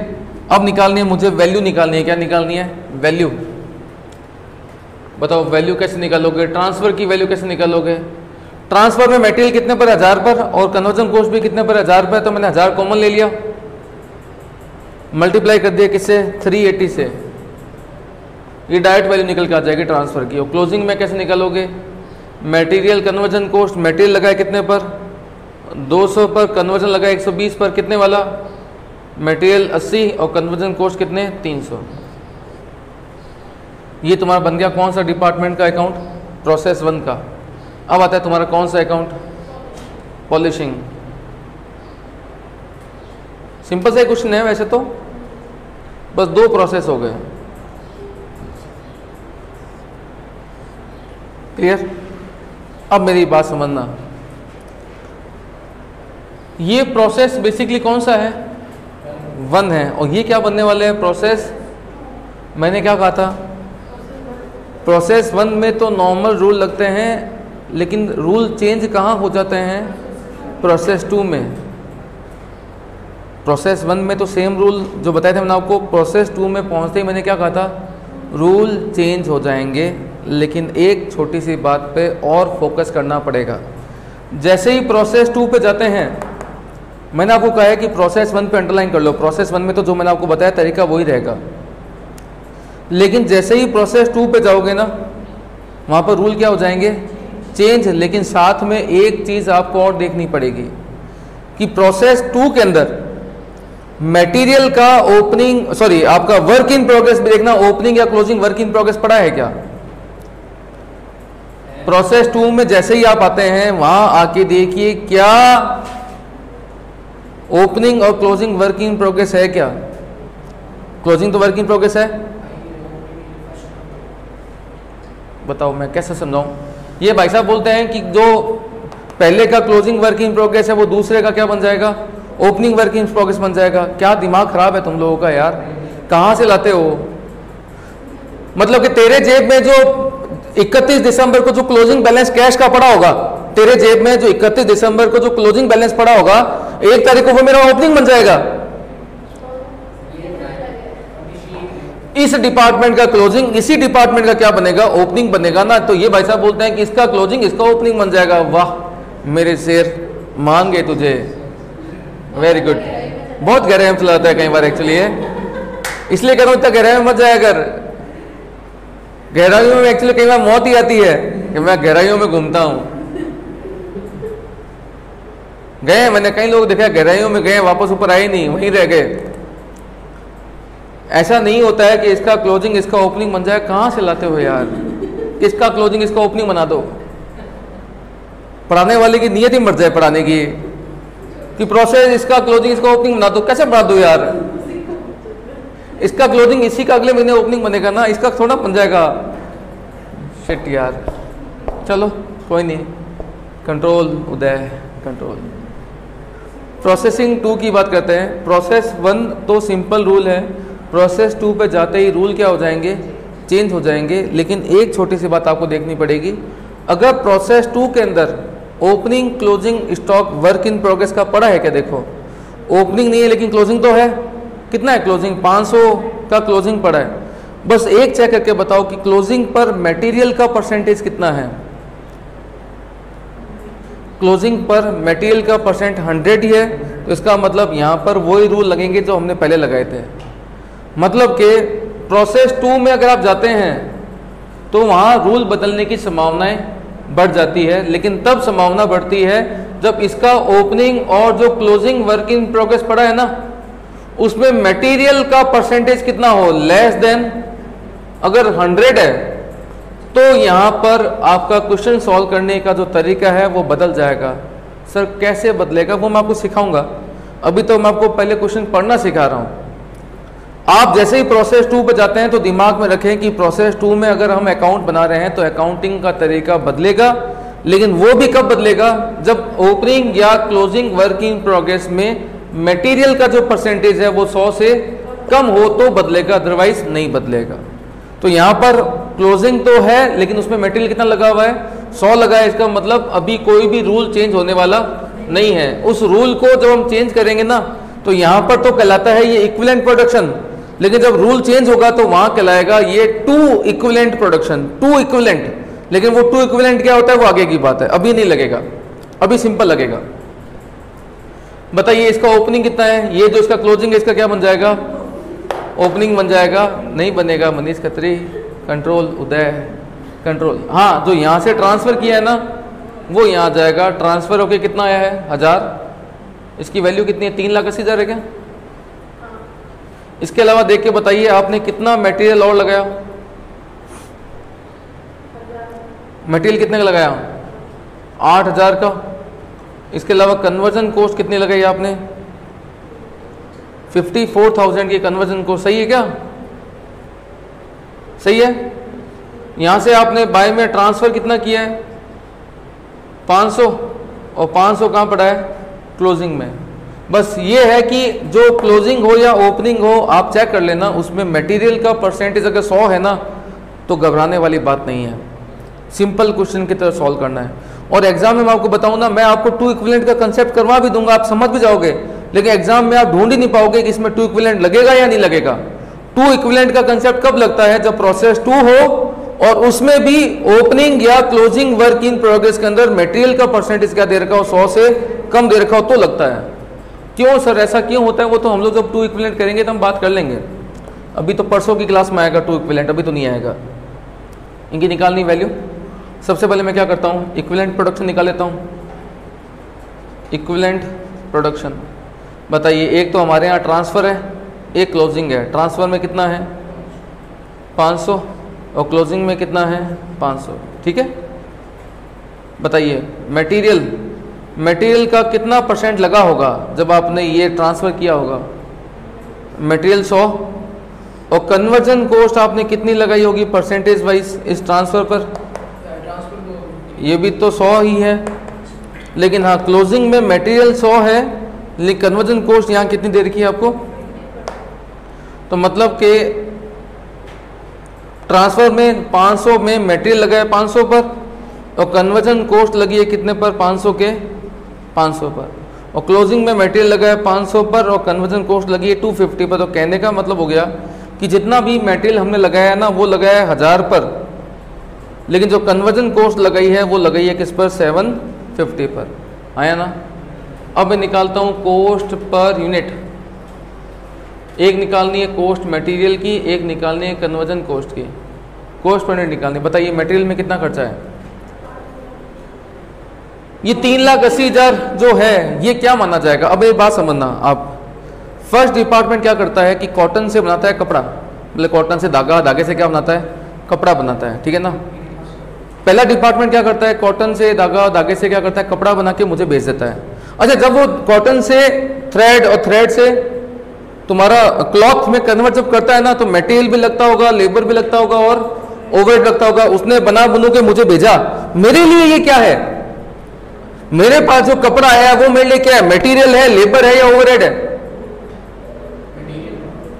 अब निकालनी है मुझे वैल्यू निकालनी है, क्या निकालनी है, वैल्यू। बताओ वैल्यू कैसे निकालोगे, ट्रांसफ़र की वैल्यू कैसे निकालोगे। ट्रांसफ़र में मटेरियल कितने पर, 1000 पर, और कन्वर्जन कॉस्ट भी कितने पर, 1000 पर, तो मैंने 1000 कॉमन ले लिया, मल्टीप्लाई कर दिया किससे, 380 से, ये डायरेक्ट वैल्यू निकल के आ जाएगी ट्रांसफ़र की। और क्लोजिंग में कैसे निकालोगे, मटेरियल कन्वर्जन कॉस्ट, मटेरियल लगाए कितने पर, 200 पर, कन्वर्जन लगाए 120 पर, कितने वाला, मटेरियल 80 और कन्वर्जन कॉस्ट कितने, 300। ये तुम्हारा बन गया कौन सा डिपार्टमेंट का अकाउंट, प्रोसेस 1 का। अब आता है तुम्हारा कौन सा अकाउंट, पॉलिशिंग। सिंपल सा क्वेश्चन है वैसे तो, बस 2 प्रोसेस हो गए। क्लियर। अब मेरी बात समझना, ये प्रोसेस बेसिकली कौन सा है, 1 है, और ये क्या बनने वाले हैं, प्रोसेस। मैंने क्या कहा था, प्रोसेस 1 में तो नॉर्मल रूल लगते हैं, लेकिन रूल चेंज कहाँ हो जाते हैं, प्रोसेस 2 में। प्रोसेस 1 में तो सेम रूल जो बताए थे मैंने आपको, प्रोसेस 2 में पहुँचते ही मैंने क्या कहा था, रूल चेंज हो जाएंगे, लेकिन एक छोटी सी बात पे और फोकस करना पड़ेगा। जैसे ही प्रोसेस 2 पे जाते हैं, मैंने आपको कहा है कि प्रोसेस 1 पे अंडरलाइन कर लो, प्रोसेस 1 में तो जो मैंने आपको बताया तरीका वही रहेगा, लेकिन जैसे ही प्रोसेस 2 पे जाओगे ना, वहाँ पर रूल क्या हो जाएंगे, चेंज। लेकिन साथ में एक चीज़ आपको और देखनी पड़ेगी कि प्रोसेस 2 के अंदर मटेरियल का ओपनिंग, सॉरी आपका वर्क इन प्रोग्रेस भी देखना, ओपनिंग या क्लोजिंग वर्क इन प्रोग्रेस पड़ा है क्या। प्रोसेस 2 में जैसे ही आप आते हैं, वहां आके देखिए क्या ओपनिंग और क्लोजिंग वर्क इन प्रोग्रेस है क्या। क्लोजिंग तो वर्क इन प्रोग्रेस है, बताओ मैं कैसे समझाऊं। ये भाई साहब बोलते हैं कि जो पहले का क्लोजिंग वर्क इन प्रोग्रेस है वो दूसरे का क्या बन जाएगा, ओपनिंग वर्क इन प्रोग्रेस बन जाएगा। क्या दिमाग खराब है तुम लोगों का यार, कहाँ से लाते हो। मतलब कि तेरे जेब में जो 31 दिसंबर को जो क्लोजिंग बैलेंस कैश का पड़ा होगा, तेरे जेब में जो 31 दिसंबर को जो क्लोजिंग बैलेंस पड़ा होगा, 1 तारीख को वो मेरा ओपनिंग बन जाएगा। इस डिपार्टमेंट का क्लोजिंग इसी डिपार्टमेंट का क्या बनेगा, ओपनिंग बनेगा ना। तो ये भाई साहब बोलते हैं कि इसका क्लोजिंग इसका ओपनिंग बन जाएगा। वाह मेरे शेर, मान गए तुझे, वेरी गुड। बहुत गहराई में चला जाता है कई बार एक्चुअली है, इसलिए कह रहा हूं इतना गहराई में मत जाया कर। गहराइयों में एक्चुअली कई बार मौत ही आती है कि मैं गहराइयों में घूमता हूं। गए, मैंने कई लोग देखा गहराइयों में गए, वापस ऊपर आए नहीं, वहीं रह गए। ऐसा नहीं होता है कि इसका क्लोजिंग इसका ओपनिंग बन जाए। कहां से लाते हो यार, इसका क्लोजिंग इसका ओपनिंग बना दो। पढ़ाने वाले की नीयत ही मर जाए पढ़ाने की, कि प्रोसेस इसका क्लोजिंग इसका ओपनिंग बना दो। कैसे बना दो यार, इसका क्लोजिंग इसी का अगले महीने ओपनिंग बनेगा ना, इसका थोड़ा बन जाएगा। शिट यार, चलो कोई नहीं, कंट्रोल उदय, कंट्रोल। प्रोसेसिंग 2 की बात करते हैं। प्रोसेस 1 तो सिंपल रूल है, प्रोसेस 2 पे जाते ही रूल क्या हो जाएंगे, चेंज हो जाएंगे। लेकिन एक छोटी सी बात आपको देखनी पड़ेगी, अगर प्रोसेस 2 के अंदर opening closing stock work in progress का पड़ा है क्या, देखो ओपनिंग नहीं है लेकिन क्लोजिंग तो है, कितना है क्लोजिंग, 500 का क्लोजिंग पड़ा है। बस एक चेक करके बताओ कि क्लोजिंग पर मटेरियल का परसेंटेज कितना है। क्लोजिंग पर मटेरियल का परसेंट 100 ही है, तो इसका मतलब यहाँ पर वही रूल लगेंगे जो हमने पहले लगाए थे। मतलब कि प्रोसेस 2 में अगर आप जाते हैं तो वहाँ रूल बदलने की संभावनाएं बढ़ जाती है, लेकिन तब संभावना बढ़ती है जब इसका ओपनिंग और जो क्लोजिंग वर्क इन प्रोग्रेस पड़ा है ना, उसमें मटेरियल का परसेंटेज कितना हो, लेस देन अगर 100 है, तो यहाँ पर आपका क्वेश्चन सॉल्व करने का जो तरीका है वो बदल जाएगा। सर कैसे बदलेगा, वो मैं आपको सिखाऊंगा। अभी तो मैं आपको पहले क्वेश्चन पढ़ना सिखा रहा हूँ। आप जैसे ही प्रोसेस 2 पे जाते हैं तो दिमाग में रखें कि प्रोसेस 2 में अगर हम अकाउंट बना रहे हैं तो अकाउंटिंग का तरीका बदलेगा, लेकिन वो भी कब बदलेगा, जब ओपनिंग या क्लोजिंग वर्क इन प्रोग्रेस में मटेरियल का जो परसेंटेज है वो 100 से कम हो तो बदलेगा, अदरवाइज नहीं बदलेगा। तो यहाँ पर क्लोजिंग तो है लेकिन उसमें मटेरियल कितना लगा हुआ है, 100 लगा है। इसका मतलब अभी कोई भी रूल चेंज होने वाला नहीं है। उस रूल को जब हम चेंज करेंगे ना, तो यहाँ पर तो कहलाता है ये इक्विवेलेंट प्रोडक्शन, लेकिन जब रूल चेंज होगा तो वहां कहलाएगा ये 2 इक्विवेलेंट प्रोडक्शन, 2 इक्विवेलेंट। लेकिन वो 2 इक्विवेलेंट क्या होता है वो आगे की बात है, अभी नहीं लगेगा, अभी सिंपल लगेगा। बताइए इसका ओपनिंग कितना है, ये जो इसका क्लोजिंग है इसका क्या बन जाएगा, ओपनिंग बन जाएगा, नहीं बनेगा। मनीष खत्री, कंट्रोल उदय, कंट्रोल, हाँ जो यहाँ से ट्रांसफर किया है ना वो यहाँ जाएगा, ट्रांसफर होके कितना आया है 1000, इसकी वैल्यू कितनी है, 3,80,000 है क्या। इसके अलावा देख के बताइए आपने कितना मटेरियल और लगाया, मटेरियल कितने का लगाया, 8,000 का। इसके अलावा कन्वर्जन कॉस्ट कितनी लगाई आपने, 54,000 की कन्वर्जन कॉस्ट। सही है क्या, सही है। यहां से आपने बाय में ट्रांसफर कितना किया है, 500, और 500 कहां पड़ा है, क्लोजिंग में। बस ये है कि जो क्लोजिंग हो या ओपनिंग हो आप चेक कर लेना, उसमें मटेरियल का परसेंटेज अगर 100 है ना तो घबराने वाली बात नहीं है, सिंपल क्वेश्चन की तरह सॉल्व करना है। और एग्जाम में मैं आपको बताऊं ना, मैं आपको 2 इक्विवेलेंट का कंसेप्ट करवा भी दूंगा, आप समझ भी जाओगे, लेकिन एग्जाम में आप ढूंढ ही नहीं पाओगे कि इसमें 2 इक्विवेलेंट लगेगा या नहीं लगेगा। 2 इक्विवेलेंट का कंसेप्ट कब लगता है, जब प्रोसेस 2 हो और उसमें भी ओपनिंग या क्लोजिंग वर्क इन प्रोग्रेस के अंदर मटेरियल का परसेंटेज क्या दे रखा हो, 100 से कम दे रखा हो तो लगता है। क्यों सर ऐसा क्यों होता है, वो तो हम लोग जब 2 इक्विवेलेंट करेंगे तो हम बात कर लेंगे। अभी तो परसों की क्लास में आएगा 2 इक्विवेलेंट, अभी तो नहीं आएगा। इनकी निकालनी वैल्यू, सबसे पहले मैं क्या करता हूँ, इक्विवेलेंट प्रोडक्शन निकाल लेता हूँ। इक्विवेलेंट प्रोडक्शन बताइए, एक तो हमारे यहाँ ट्रांसफ़र है, एक क्लोजिंग है। ट्रांसफ़र में कितना है 500 और क्लोजिंग में कितना है 500, ठीक है। बताइए मटेरियल का कितना परसेंट लगा होगा जब आपने ये ट्रांसफ़र किया होगा, मटेरियल 100, और कन्वर्जन कॉस्ट आपने कितनी लगाई होगी परसेंटेज वाइज इस ट्रांसफ़र पर, ये भी तो 100 ही है। लेकिन हाँ क्लोजिंग में मटेरियल 100 है लेकिन कन्वर्जन कॉस्ट यहाँ कितनी दे रखी है आपको, तो मतलब कि ट्रांसफ़र में 500 में मटेरियल लगा है 500 पर और कन्वर्जन कॉस्ट लगी है कितने पर, 500 के 500 पर, और क्लोजिंग में मटेरियल लगा है 500 पर और कन्वर्जन कॉस्ट लगी है 250 पर। तो कहने का मतलब हो गया कि जितना भी मटेरियल हमने लगाया है ना वो लगाया है 1000 पर, लेकिन जो कन्वर्जन कॉस्ट लगाई है वो लगाई है किस पर, 750 पर। आया ना। अब मैं निकालता हूँ कॉस्ट पर यूनिट, एक निकालनी है कॉस्ट मटेरियल की, एक निकालनी है कन्वर्जन कॉस्ट की। कॉस्ट पर यूनिट निकालनी। बताइए मटेरियल में कितना खर्चा है, ये 3,80,000 जो है ये क्या माना जाएगा। अब एक बात समझना आप, फर्स्ट डिपार्टमेंट क्या करता है कि कॉटन से बनाता है कपड़ा, मतलब कॉटन से धागा, धागे से क्या बनाता है, कपड़ा बनाता है, ठीक है ना। पहला डिपार्टमेंट क्या करता है, कॉटन से धागा, धागे से क्या करता है, कपड़ा बना के मुझे भेज देता है। अच्छा जब वो कॉटन से थ्रेड और थ्रेड से तुम्हारा क्लॉथ में कन्वर्ट जब करता है ना, तो मटेरियल भी लगता होगा, लेबर भी लगता होगा और ओवरहेड लगता होगा। उसने बना बुनू के मुझे भेजा, मेरे लिए ये क्या है, मेरे पास जो कपड़ा आया वो मेरे लिए क्या है, मटेरियल है, लेबर है या ओवरहेड है,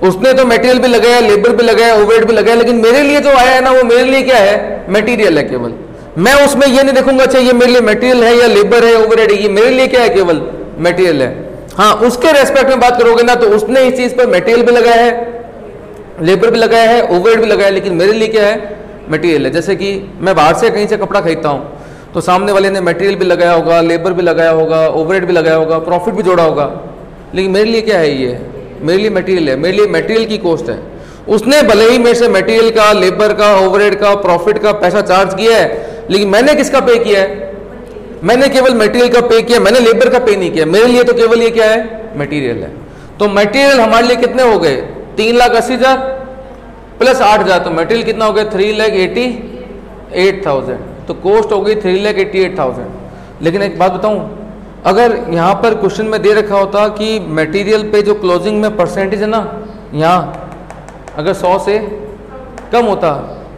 उसने तो मटेरियल भी लगाया, लेबर भी लगाया, ओवरहेड भी लगाया, लेकिन मेरे लिए जो आया है ना वो मेरे लिए क्या है, मटेरियल है केवल। मैं उसमें ये नहीं देखूंगा अच्छा ये मेरे लिए मटेरियल है या लेबर है, ओवरहेड है, ये मेरे लिए क्या है, केवल मटेरियल है। हाँ, उसके रेस्पेक्ट में बात करोगे ना तो उसने इस चीज पर मटेरियल भी लगाया है, लेबर भी लगाया है, ओवरहेड भी लगाया है, लेकिन मेरे लिए क्या है, मटेरियल है। जैसे कि मैं बाहर से कहीं से कपड़ा खरीदता हूँ तो सामने वाले ने मटेरियल भी लगाया होगा, लेबर भी लगाया होगा, ओवरहेड भी लगाया होगा, प्रॉफिट भी जोड़ा होगा, लेकिन मेरे लिए क्या है, ये मेरे लिए मटेरियल है, मेरे लिए मटेरियल की कॉस्ट है। उसने भले ही मेरे से मटेरियल का, लेबर का, ओवरहेड का, प्रॉफिट का पैसा चार्ज किया है, लेकिन मैंने किसका पे किया है, मैंने केवल मटेरियल का पे किया, मैंने लेबर का पे नहीं किया। मेरे लिए तो केवल ये क्या है, मटेरियल है। तो मटेरियल हमारे लिए कितने हो गए, 3,80,000 प्लस 8,000, तो मटेरियल कितना हो गया, 3,88,000। तो कॉस्ट हो गई 3,88,000। लेकिन एक बात बताऊं, अगर यहाँ पर क्वेश्चन में दे रखा होता कि मटेरियल पे जो क्लोजिंग में परसेंटेज है ना, यहाँ अगर 100 से कम होता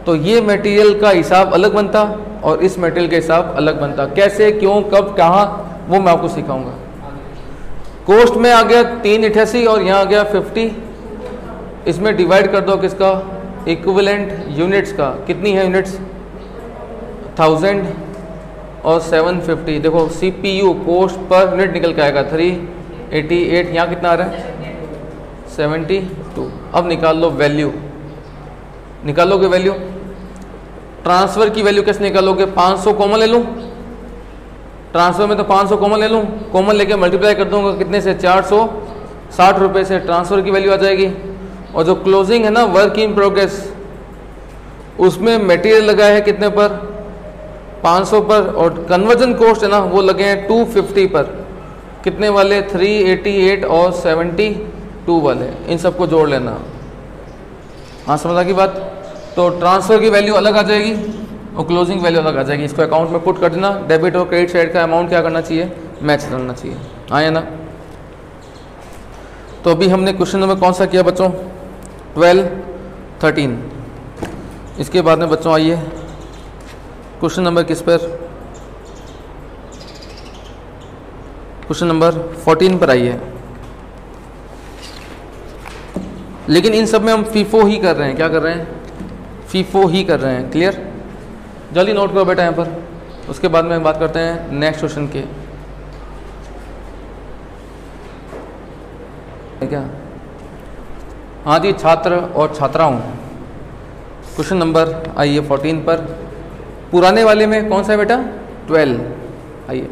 तो ये मटेरियल का हिसाब अलग बनता और इस मटेरियल का हिसाब अलग बनता। कैसे, क्यों, कब, कहाँ, वो मैं आपको सिखाऊंगा। कॉस्ट में आ गया 388 और यहाँ आ गया 50। इसमें डिवाइड कर दो किसका, इक्विवेलेंट यूनिट्स का। कितनी है यूनिट्स, 1000 और 750। देखो CPU कॉस्ट पर यूनिट निकल के आएगा 388। यहाँ कितना आ रहा है, 72। अब निकाल लो वैल्यू, निकालोगे वैल्यू, ट्रांसफ़र की वैल्यू कैसे निकालोगे, 500 कॉमन ले लूँ, ट्रांसफ़र में तो 500 कॉमन ले लूँ, कॉमन लेके मल्टीप्लाई कर दूंगा कितने से, 460 रुपये से ट्रांसफ़र की वैल्यू आ जाएगी। और जो क्लोजिंग है ना, वर्क इन प्रोग्रेस, उसमें मटेरियल लगा है कितने पर, 500 पर, और कन्वर्जन कॉस्ट है ना वो लगे हैं 250 पर। कितने वाले, 388 और 72 वाले, इन सबको जोड़ लेना। हाँ, समझा की बात। तो ट्रांसफ़र की वैल्यू अलग आ जाएगी और क्लोजिंग वैल्यू अलग आ जाएगी। इसको अकाउंट में पुट कर देना। डेबिट और क्रेडिट साइड का अमाउंट क्या करना चाहिए, मैच करना चाहिए। हाँ या ना। तो अभी हमने क्वेश्चन नंबर कौन सा किया बच्चों, 12, 13। इसके बाद में बच्चों आइए क्वेश्चन नंबर किस पर, क्वेश्चन नंबर 14 पर आइए। लेकिन इन सब में हम फीफो ही कर रहे हैं। क्या कर रहे हैं, फीफो ही कर रहे हैं। क्लियर, जल्दी नोट करो बेटा यहाँ पर। उसके बाद में बात करते हैं नेक्स्ट क्वेश्चन के। क्या, हाँ जी, छात्र और छात्राओं, क्वेश्चन नंबर आइए 14 पर। पुराने वाले में कौन सा है बेटा, 12। आइए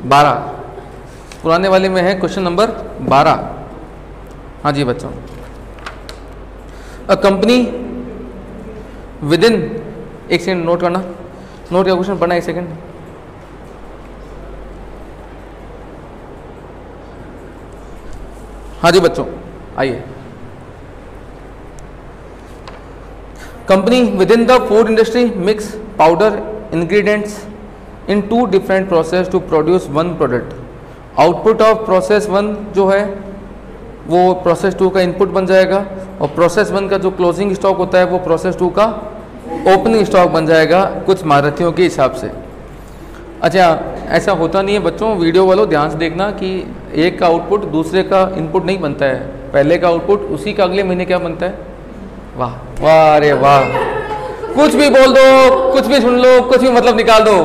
12, पुराने वाले में है क्वेश्चन नंबर 12। हाँ जी बच्चों, अ कंपनी विद इन, एक सेकंड नोट करना, नोट का क्वेश्चन पढ़ना, एक सेकंड। हाँ जी बच्चों आइए। Company within the food industry mix powder ingredients in 2 different process to produce 1 product. Output of process 1 जो है वो प्रोसेस 2 का इनपुट बन जाएगा, और प्रोसेस 1 का जो क्लोजिंग स्टॉक होता है वो प्रोसेस 2 का ओपनिंग स्टॉक बन जाएगा कुछ महारथियों के हिसाब से। अच्छा, ऐसा होता नहीं है बच्चों, वीडियो वालों ध्यान से देखना कि एक का आउटपुट दूसरे का इनपुट नहीं बनता है। पहले का आउटपुट उसी का अगले महीने क्या बनता है। वाह वाह, अरे वाह, कुछ भी बोल दो, कुछ भी सुन लो, कुछ भी मतलब निकाल दो।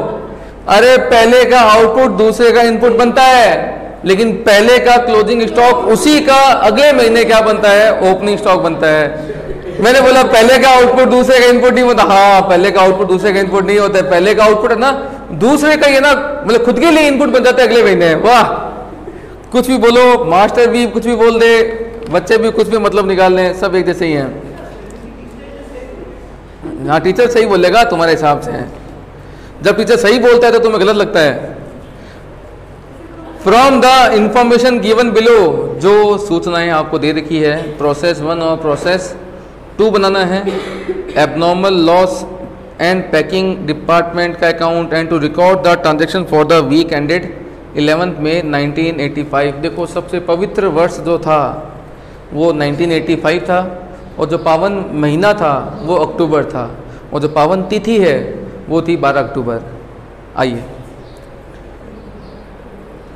अरे पहले का आउटपुट दूसरे का इनपुट बनता है, लेकिन पहले का क्लोजिंग स्टॉक उसी का अगले महीने क्या बनता है, ओपनिंग स्टॉक बनता है। मैंने बोला पहले का आउटपुट दूसरे का इनपुट नहीं होता। हाँ, पहले का आउटपुट दूसरे का इनपुट नहीं होता है, पहले का आउटपुट है ना दूसरे का, ये ना मतलब खुद के लिए इनपुट बन जाता है अगले महीने। वाह, कुछ भी बोलो, मास्टर भी कुछ भी बोल दे, बच्चे भी कुछ भी मतलब निकाल लें, सब एक जैसे ही हैं। हाँ, टीचर सही बोलेगा तुम्हारे हिसाब से। जब टीचर सही बोलता है तो तुम्हें गलत लगता है। From the information given below, जो सूचनाएं आपको दे रखी है, प्रोसेस 1 और प्रोसेस 2 बनाना है। Abnormal loss and packing department का account and to record the transaction for the week ended 11 May 1985। देखो सबसे पवित्र वर्ष जो था वो 1985 था, और जो पावन महीना था वो अक्टूबर था, और जो पावन तिथि है वो थी 12 अक्टूबर। आइए,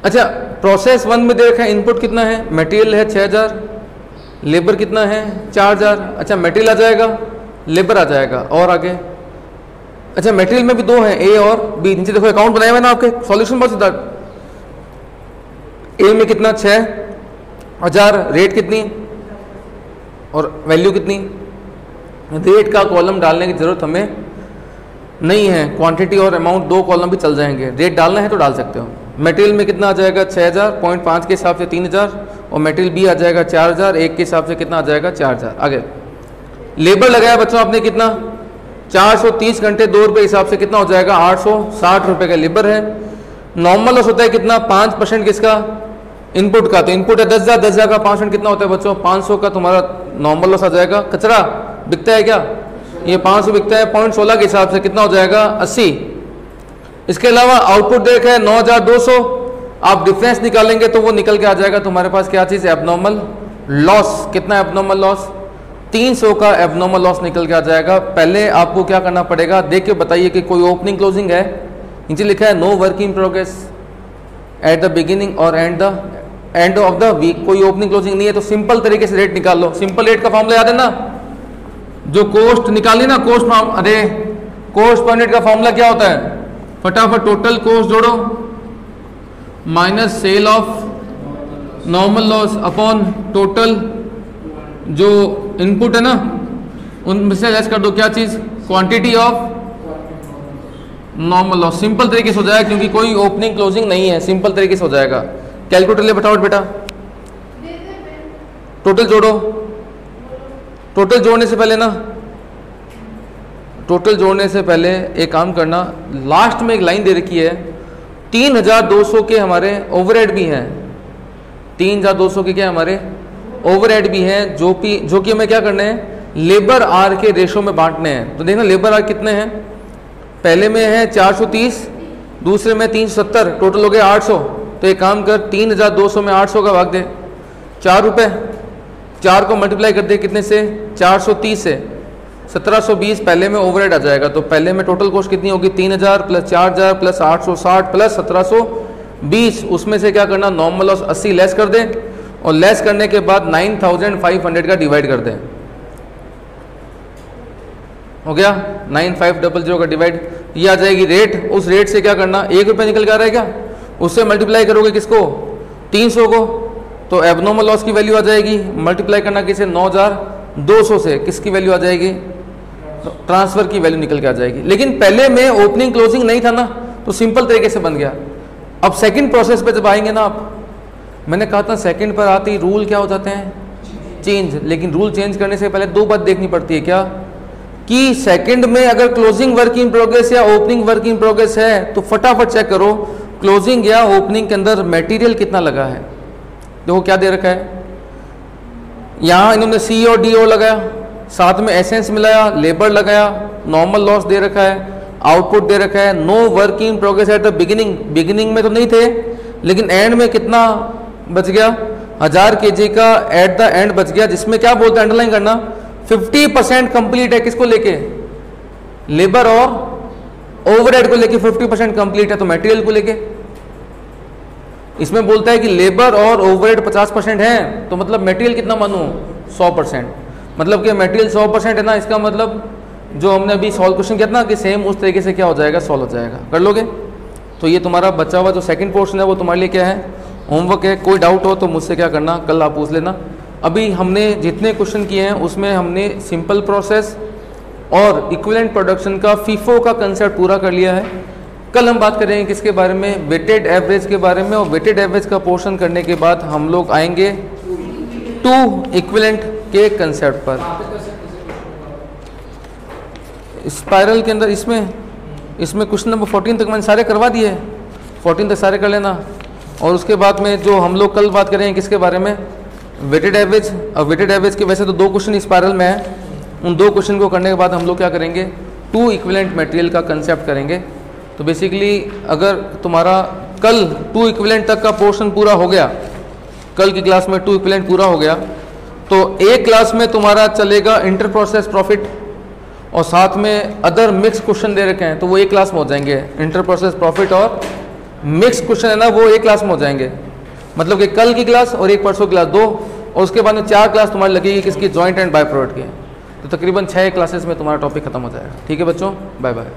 अच्छा प्रोसेस 1 में दे रखा है इनपुट कितना है, मटेरियल है 6000, लेबर कितना है 4000। अच्छा मटेरियल आ जाएगा, लेबर आ जाएगा, और आगे अच्छा मटेरियल में भी दो हैं, ए और बी। नीचे देखो अकाउंट बनाया हुआ है ना आपके, सॉल्यूशन बहुत सीधा। ए में कितना 6000, रेट कितनी और वैल्यू कितनी। रेट का कॉलम डालने की जरूरत हमें नहीं है, क्वांटिटी और अमाउंट दो कॉलम भी चल जाएंगे। रेट डालना है तो डाल सकते हो। मटेरियल में कितना आ जाएगा 6000, 0.5 के हिसाब से 3000, और मटेरियल बी आ जाएगा 4000, एक के हिसाब से कितना आ जाएगा 4000। आगे लेबर लगाया बच्चों आपने कितना 430 घंटे, 2 रुपये हिसाब से कितना हो जाएगा 860 रुपये का लेबर है। नॉर्मल लॉस होता है कितना 5% किसका, इनपुट का। तो इनपुट है 10,000, 10,000 का 5% कितना होता है बच्चों 500 का तुम्हारा नॉर्मल लॉस आ जाएगा। कचरा बिकता है क्या, ये 500 बिकता है, 0.16 के हिसाब से कितना हो जाएगा 80। इसके अलावा आउटपुट देखा है 9200, आप डिफरेंस निकालेंगे तो वो निकल के आ जाएगा तुम्हारे पास क्या चीज़, एबनॉर्मल लॉस। कितना एबनॉर्मल लॉस 300 का एबनॉर्मल लॉस निकल के आ जाएगा। पहले आपको क्या करना पड़ेगा, देख के बताइए कि कोई ओपनिंग क्लोजिंग है। नीचे लिखा है no work in progress at the beginning और एंड ऑफ द वीक। कोई ओपनिंग क्लोजिंग नहीं है तो सिंपल तरीके से रेट निकाल लो। सिंपल रेट का फॉर्मूला याद है ना, जो कोस्ट निकाली ना, कोस्ट अरे कोस्ट पर यूनिट का फॉर्मूला क्या होता है, फटाफट टोटल कोस्ट जोड़ो minus cell of normal loss upon total जो इनपुट है ना उनमें से लेस कर दो क्या चीज, quantity of normal loss. Simple तरीके से हो जाएगा क्योंकि कोई ओपनिंग क्लोजिंग नहीं है, सिंपल तरीके से हो जाएगा। कैलकुलेटर ले फटाफट बेटा, टोटल जोड़ो। टोटल जोड़ने से पहले ना, टोटल जोड़ने से पहले एक काम करना, लास्ट में एक लाइन दे रखी है 3200 के हमारे ओवरहेड भी हैं, 3200 के क्या हमारे ओवरहेड भी हैं, जो कि हमें क्या करने हैं, लेबर आर के रेशो में बांटने हैं। तो देखना लेबर आर कितने हैं, पहले में है 430, दूसरे में 370, टोटल हो गया 800। तो एक काम कर 3200 में 800 का भाग दे 4 रुपये, 4 को मल्टीप्लाई कर दे कितने से 430 से, 1720 पहले में ओवरहेड आ जाएगा। तो पहले में टोटल कॉस्ट कितनी होगी 3000 प्लस 4000 प्लस 860 प्लस 1720। उसमें से क्या करना, नॉर्मल लॉस 80 लेस कर दे, और लेस करने के बाद 9500 का डिवाइड कर दें। हो गया 9500 का डिवाइड, ये आ जाएगी रेट। उस रेट से क्या करना, 1 रुपये निकल के आ रहा है क्या, उससे मल्टीप्लाई करोगे किसको 300 को, तो एबनॉर्मल लॉस की वैल्यू आ जाएगी। मल्टीप्लाई करना किसे 9200 से, किसकी वैल्यू आ जाएगी, ट्रांसफर की वैल्यू निकल के आ जाएगी। लेकिन पहले में ओपनिंग क्लोजिंग नहीं था ना, तो सिंपल तरीके से बन गया। अब सेकंड प्रोसेस पे जब आएंगे ना आप, मैंने कहा था सेकंड पर आते ही रूल क्या हो जाते हैं, चेंज। लेकिन रूल चेंज करने से पहले 2 बात देखनी पड़ती है, क्या कि सेकंड में अगर क्लोजिंग वर्क इन प्रोग्रेस या ओपनिंग वर्क इन प्रोग्रेस है तो फटाफट चेक करो क्लोजिंग या ओपनिंग के अंदर मटेरियल कितना लगा है। देखो क्या दे रखा है, यहाँ इन्होंने सी और डी ओ लगाया, साथ में एसेंस मिलाया, लेबर लगाया, नॉर्मल लॉस दे रखा है, आउटपुट दे रखा है, no work in progress at the beginning. Beginning में तो नहीं थे, लेकिन एंड में कितना बच गया 1000 kg का एट द एंड बच गया, जिसमें क्या बोलते हैं, अंडरलाइन करना 50% कंप्लीट है। किसको लेके, लेबर और ओवरहेड को लेके 50% कंप्लीट है, तो मटेरियल को लेके इसमें बोलता है कि लेबर और ओवरहेड 50% है, तो मतलब मटेरियल कितना मानूं 100%। मतलब कि मटेरियल 100% है ना, इसका मतलब जो हमने अभी सॉल्व क्वेश्चन किया था ना कि सेम उस तरीके से क्या हो जाएगा, सॉल्व हो जाएगा। कर लोगे? तो ये तुम्हारा बचा हुआ जो सेकंड पोर्शन है वो तुम्हारे लिए क्या है, होमवर्क है। कोई डाउट हो तो मुझसे क्या करना, कल आप पूछ लेना। अभी हमने जितने क्वेश्चन किए हैं उसमें हमने सिंपल प्रोसेस और इक्विवेलेंट प्रोडक्शन का फीफो का कंसेप्ट पूरा कर लिया है। कल हम बात करेंगे किसके बारे में, वेटेड एवरेज के बारे में, और वेटेड एवरेज का पोर्शन करने के बाद हम लोग आएंगे टू इक्विवेलेंट के कंसेप्ट पर। स्पाइरल के अंदर इसमें क्वेश्चन नंबर 14 तक मैंने सारे करवा दिए, 14 तक सारे कर लेना। और उसके बाद में जो हम लोग कल बात करेंगे किसके बारे में, वेटेड एवरेज। और वेटेड एवरेज के वैसे तो 2 क्वेश्चन स्पाइरल में है, उन 2 क्वेश्चन को करने के बाद हम लोग क्या करेंगे, टू इक्विवेलेंट मटेरियल का कंसेप्ट करेंगे। तो बेसिकली अगर तुम्हारा कल टू इक्विवेलेंट तक का पोर्शन पूरा हो गया, कल की क्लास में टू इक्विवेलेंट पूरा हो गया, तो एक क्लास में तुम्हारा चलेगा इंटर प्रोसेस प्रॉफिट, और साथ में अदर मिक्स क्वेश्चन दे रखे हैं तो वो एक क्लास में हो जाएंगे। इंटर प्रोसेस प्रॉफिट और मिक्स क्वेश्चन है ना, वो एक क्लास में हो जाएंगे। मतलब कि कल की क्लास और एक परसों क्लास, 2 और उसके बाद में 4 क्लास तुम्हारी लगेगी किसकी, जॉइंट एंड बाय प्रोडक्ट की। तो तकरीबन 6 क्लासेस में तुम्हारा टॉपिक खत्म हो जाएगा। ठीक है बच्चों, बाय बाय।